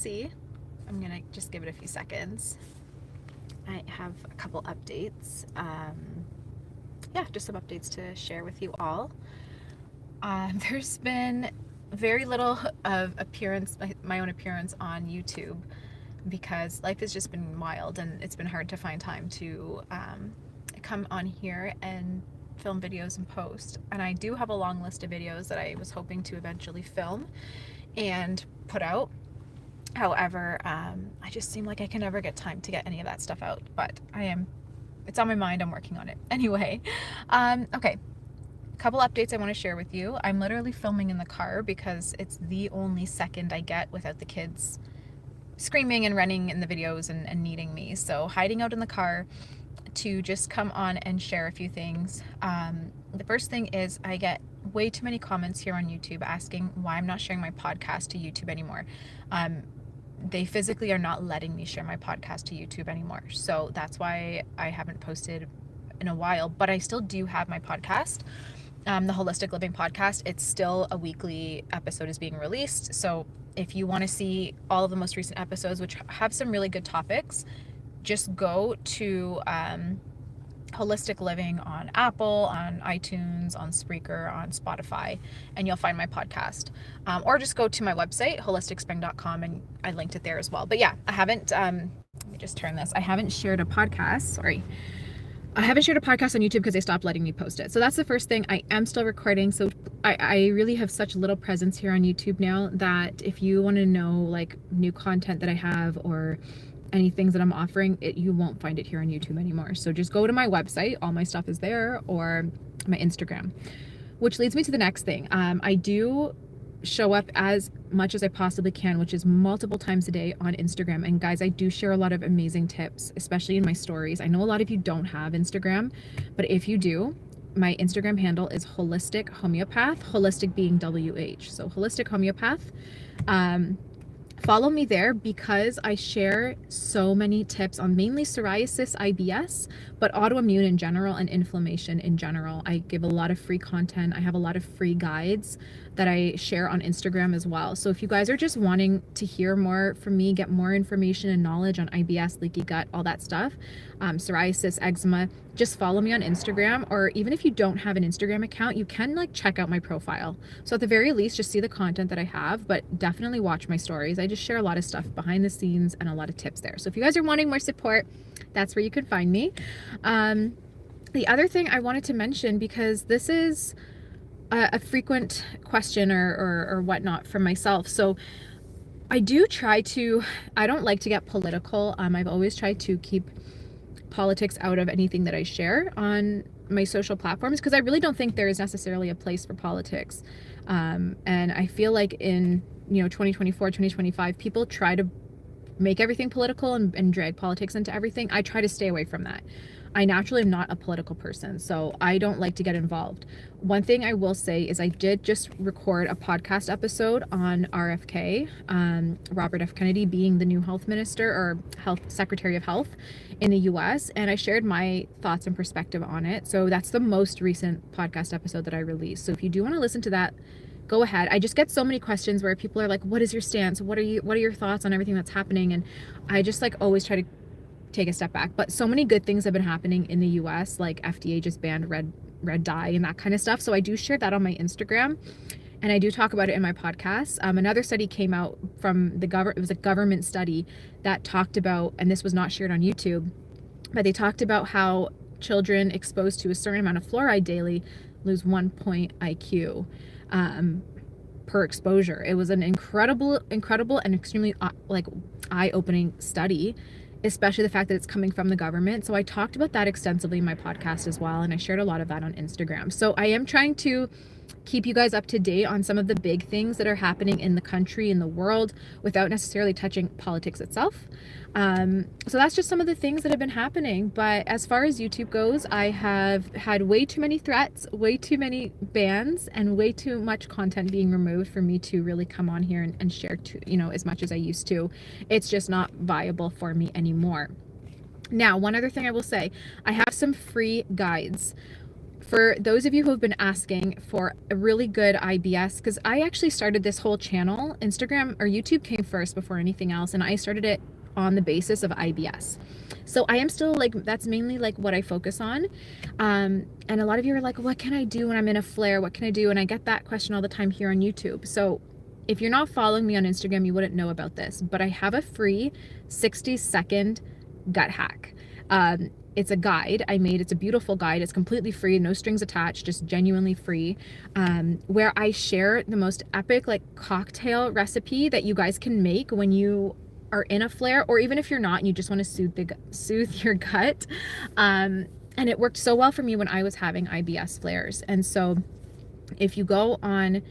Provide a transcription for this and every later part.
See, I'm gonna just give it a few seconds. I have a couple updates. Yeah, just some updates to share with you all. There's been very little of my own appearance on YouTube because life has just been wild and it's been hard to find time to come on here and film videos and post. And I do have a long list of videos that I was hoping to eventually film and put out. However, I just seem like I can never get time to get any of that stuff out, but it's on my mind. I'm working on it. Anyway, okay. Couple updates I want to share with you. I'm literally filming in the car because it's the only second I get without the kids screaming and running in the videos and needing me. So hiding out in the car to just come on and share a few things. The first thing is I get way too many comments here on YouTube asking why I'm not sharing my podcast to YouTube anymore. They physically are not letting me share my podcast to YouTube anymore. So that's why I haven't posted in a while, but I still do have my podcast. The Holistic Living Podcast, it's still a weekly episode is being released. So if you want to see all of the most recent episodes, which have some really good topics, just go to Holistic Living on Apple, on iTunes, on Spreaker, on Spotify, and you'll find my podcast. Or just go to my website, holisticspring.com, and I linked it there as well. But yeah, I haven't, let me just turn this. I haven't shared a podcast. I haven't shared a podcast on YouTube because they stopped letting me post it. So that's the first thing. I am still recording. So I really have such little presence here on YouTube now that if you want to know like new content that I have or any things that I'm offering, you won't find it here on YouTube anymore. So just go to my website. All my stuff is there, or my Instagram, which leads me to the next thing. I do show up as much as I possibly can, which is multiple times a day on Instagram. And guys, I do share a lot of amazing tips, especially in my stories. I know a lot of you don't have Instagram, but if you do, my Instagram handle is Holistic Homeopath, holistic being WH. So Holistic Homeopath. Follow me there because I share so many tips on mainly psoriasis, IBS, but autoimmune in general and inflammation in general. I give a lot of free content. I have a lot of free guides that I share on Instagram as well. So if you guys are just wanting to hear more from me, get more information and knowledge on IBS, leaky gut, all that stuff, psoriasis, eczema, just follow me on Instagram. Or even if you don't have an Instagram account, you can like check out my profile. So at the very least, just see the content that I have, but definitely watch my stories. I just share a lot of stuff behind the scenes and a lot of tips there. So if you guys are wanting more support, that's where you can find me. The other thing I wanted to mention, because this is a frequent question or whatnot from myself. So I don't like to get political. I've always tried to keep politics out of anything that I share on my social platforms because I really don't think there is necessarily a place for politics. And I feel like in 2024, 2025, people try to make everything political and drag politics into everything. I try to stay away from that. I naturally am not a political person, so I don't like to get involved. One thing I will say is I did just record a podcast episode on RFK, Robert F. Kennedy being the new health minister or health secretary of health in the US, and I shared my thoughts and perspective on it. So that's the most recent podcast episode that I released. So if you do want to listen to that, go ahead. I just get so many questions where people are like, what is your stance? What are your thoughts on everything that's happening? And I just like always try to take a step back. But so many good things have been happening in the US, like FDA just banned red dye and that kind of stuff. So I do share that on my Instagram, and I do talk about it in my podcast. Another study came out from it was a government study that talked about, and this was not shared on YouTube, but they talked about how children exposed to a certain amount of fluoride daily lose 1 point IQ per exposure. It was an incredible and extremely eye-opening study, especially the fact that it's coming from the government. So I talked about that extensively in my podcast as well, and I shared a lot of that on Instagram. So I am trying to keep you guys up to date on some of the big things that are happening in the country, in the world, without necessarily touching politics itself. So that's just some of the things that have been happening. But as far as YouTube goes, I have had way too many threats, way too many bans, and way too much content being removed for me to really come on here and share as much as I used to. It's just not viable for me anymore. Now, one other thing I will say, I have some free guides. for those of you who have been asking for a really good IBS, because I actually started this whole channel, Instagram or YouTube came first before anything else, and I started it on the basis of IBS. So I am still like, that's mainly like what I focus on. And a lot of you are like, what can I do when I'm in a flare? What can I do? And I get that question all the time here on YouTube. So if you're not following me on Instagram, you wouldn't know about this, but I have a free 60-second gut hack. It's a guide I made. It's a beautiful guide. It's completely free, no strings attached, just genuinely free, where I share the most epic like cocktail recipe that you guys can make when you are in a flare, or even if you're not and you just want to soothe your gut. And it worked so well for me when I was having IBS flares. And so if you go on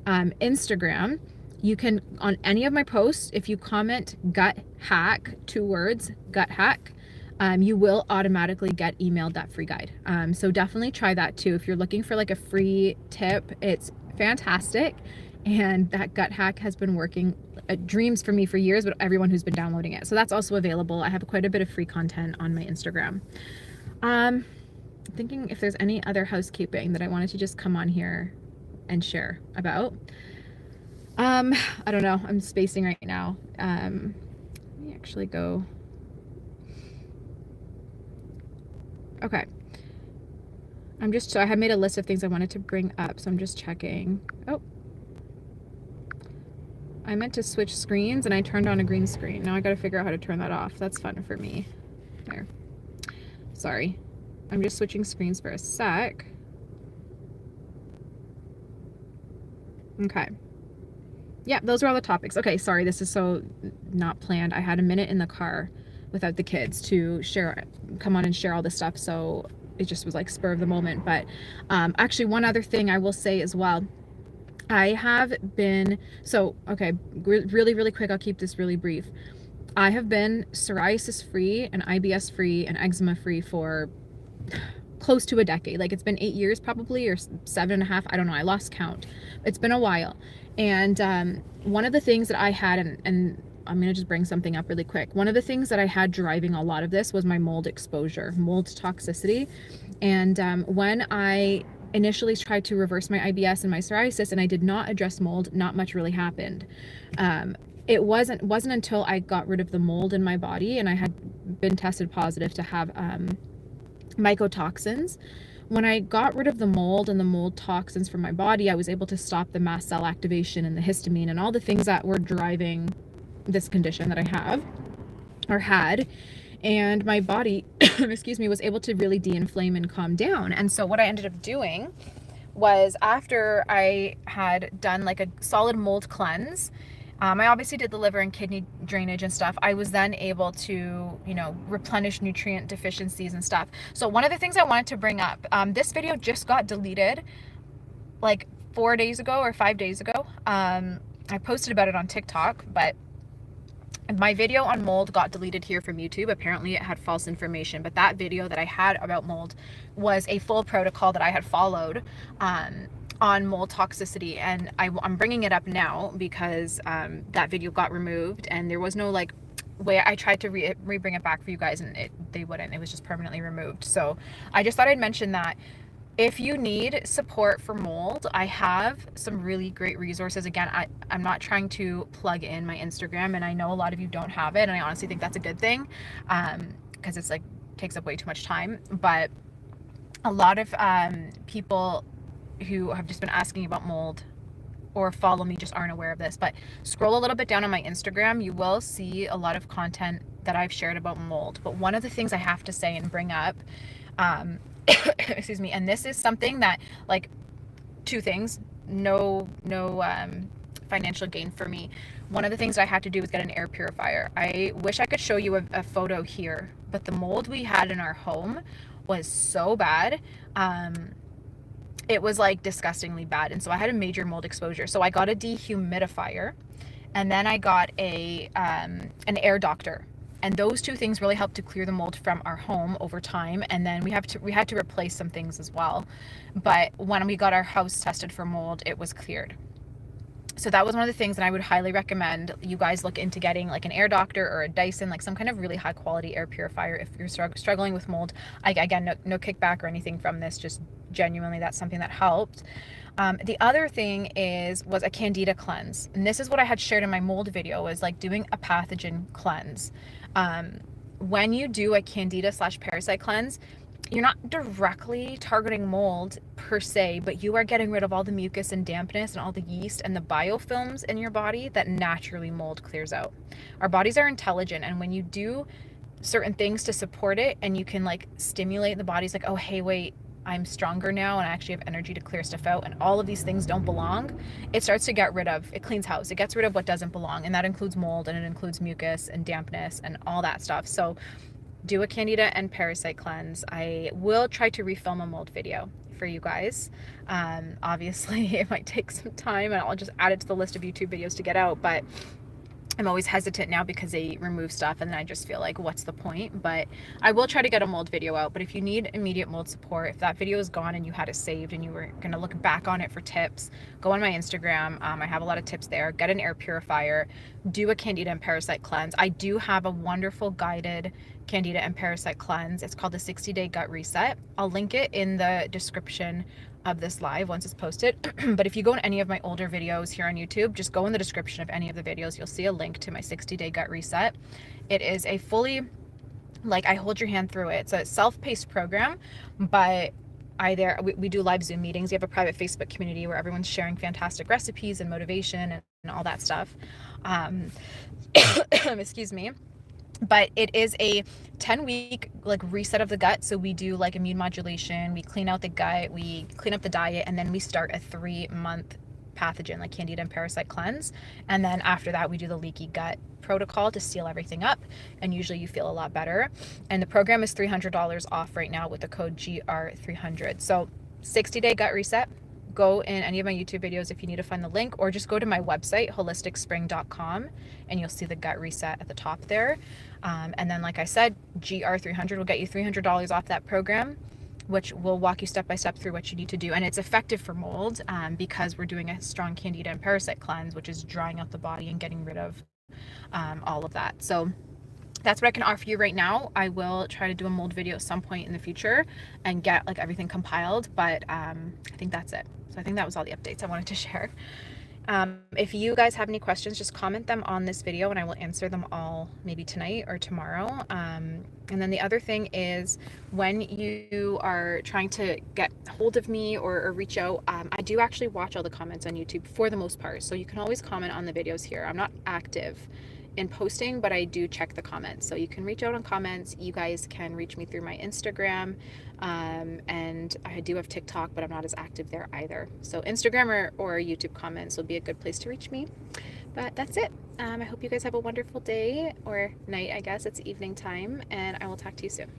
Instagram, you can, on any of my posts, if you comment gut hack, 2 words, gut hack, you will automatically get emailed that free guide. So definitely try that too. If you're looking for like a free tip, it's fantastic. And that gut hack has been working dreams for me for years, but everyone who's been downloading it. So that's also available. I have quite a bit of free content on my Instagram. Thinking if there's any other housekeeping that I wanted to just come on here and share about. I don't know. I'm spacing right now. Let me actually go. Okay. So I had made a list of things I wanted to bring up, so I'm just checking. Oh. I meant to switch screens and I turned on a green screen. Now I gotta figure out how to turn that off. That's fun for me. There. Sorry. I'm just switching screens for a sec. Okay. Yeah, those are all the topics. Okay, sorry, this is so not planned. I had a minute in the car without the kids to come on and share all this stuff, so it just was like spur of the moment. But actually, one other thing I will say as well, I have been, okay, really, really quick, I'll keep this really brief. I have been psoriasis free and IBS free and eczema free for close to a decade. Like it's been 8 years probably, or 7.5, I don't know, I lost count. It's been a while. And one of the things that I had, and I'm gonna just bring something up really quick. One of the things that I had driving a lot of this was my mold exposure, mold toxicity. And when I initially tried to reverse my IBS and my psoriasis and I did not address mold, not much really happened. It wasn't until I got rid of the mold in my body and I had been tested positive to have mycotoxins. When I got rid of the mold and the mold toxins from my body, I was able to stop the mast cell activation and the histamine and all the things that were driving this condition that I have or had. And my body, excuse me, was able to really de-inflame and calm down. And so what I ended up doing was, after I had done like a solid mold cleanse, I obviously did the liver and kidney drainage and stuff. I was then able to, replenish nutrient deficiencies and stuff. So one of the things I wanted to bring up, this video just got deleted like 4 days ago or 5 days ago. I posted about it on TikTok, but my video on mold got deleted here from YouTube. Apparently it had false information, but that video that I had about mold was a full protocol that I had followed on mold toxicity, and I'm bringing it up now because that video got removed and there was no like way. I tried to re-bring it back for you guys and they wouldn't. It was just permanently removed. So I just thought I'd mention that. If you need support for mold, I have some really great resources. Again, I'm not trying to plug in my Instagram, and I know a lot of you don't have it, and I honestly think that's a good thing, because it's like takes up way too much time. But a lot of people who have just been asking about mold or follow me just aren't aware of this. But scroll a little bit down on my Instagram, you will see a lot of content that I've shared about mold. But one of the things I have to say and bring up, excuse me, and this is something that, like, 2 things, no financial gain for me. One of the things I had to do was get an air purifier. I wish I could show you a photo here, but the mold we had in our home was so bad. It was like disgustingly bad. And so I had a major mold exposure. So I got a dehumidifier, and then I got an air doctor. And those 2 things really helped to clear the mold from our home over time. And then we had to replace some things as well. But when we got our house tested for mold, it was cleared. So that was one of the things that I would highly recommend you guys look into getting, like an air doctor or a Dyson, like some kind of really high quality air purifier if you're struggling with mold. Again, no kickback or anything from this, just genuinely that's something that helped. The other thing was a candida cleanse, and this is what I had shared in my mold video, was like doing a pathogen cleanse. When you do a candida / parasite cleanse, you're not directly targeting mold per se, but you are getting rid of all the mucus and dampness and all the yeast and the biofilms in your body that naturally mold clears out. Our bodies are intelligent, and when you do certain things to support it and you can like stimulate the body's like, oh, hey, wait, I'm stronger now and I actually have energy to clear stuff out, and all of these things don't belong, it starts to get rid of, it cleans house. It gets rid of what doesn't belong, and that includes mold, and it includes mucus and dampness and all that stuff. So do a candida and parasite cleanse. I will try to refilm a mold video for you guys. Obviously it might take some time, and I'll just add it to the list of YouTube videos to get out, but I'm always hesitant now because they remove stuff and then I just feel like, what's the point? But I will try to get a mold video out. But if you need immediate mold support, if that video is gone and you had it saved and you were going to look back on it for tips, go on my Instagram. I have a lot of tips there. Get an air purifier, do a candida and parasite cleanse. I do have a wonderful guided candida and parasite cleanse. It's called the 60-day gut reset. I'll link it in the description of this live once it's posted. But if you go in any of my older videos here on YouTube, just go in the description of any of the videos, you'll see a link to my 60-day gut reset. It is a fully, like, I hold your hand through it. It's a self-paced program, but we do live Zoom meetings. We have a private Facebook community where everyone's sharing fantastic recipes and motivation and all that stuff. Excuse me. But it is a 10-week like reset of the gut. So we do like immune modulation, we clean out the gut, we clean up the diet, and then we start a 3-month pathogen like candida and parasite cleanse. And then after that we do the leaky gut protocol to seal everything up, and usually you feel a lot better. And the program is $300 off right now with the code GR300. So 60-day gut reset. Go in any of my YouTube videos if you need to find the link, or just go to my website, holisticspring.com, and you'll see the gut reset at the top there. And then, like I said, GR300 will get you $300 off that program, which will walk you step by step through what you need to do. And it's effective for mold because we're doing a strong candida and parasite cleanse, which is drying out the body and getting rid of all of that. So that's what I can offer you right now. I will try to do a mold video at some point in the future and get like everything compiled, but I think that's it. So I think that was all the updates I wanted to share. If you guys have any questions, just comment them on this video and I will answer them all maybe tonight or tomorrow. And then the other thing is, when you are trying to get hold of me or reach out, I do actually watch all the comments on YouTube for the most part. So you can always comment on the videos here. I'm not active in posting, but I do check the comments. So you can reach out on comments. You guys can reach me through my Instagram. And I do have TikTok, but I'm not as active there either. So Instagram or YouTube comments will be a good place to reach me. But that's it. I hope you guys have a wonderful day or night. I guess it's evening time, and I will talk to you soon.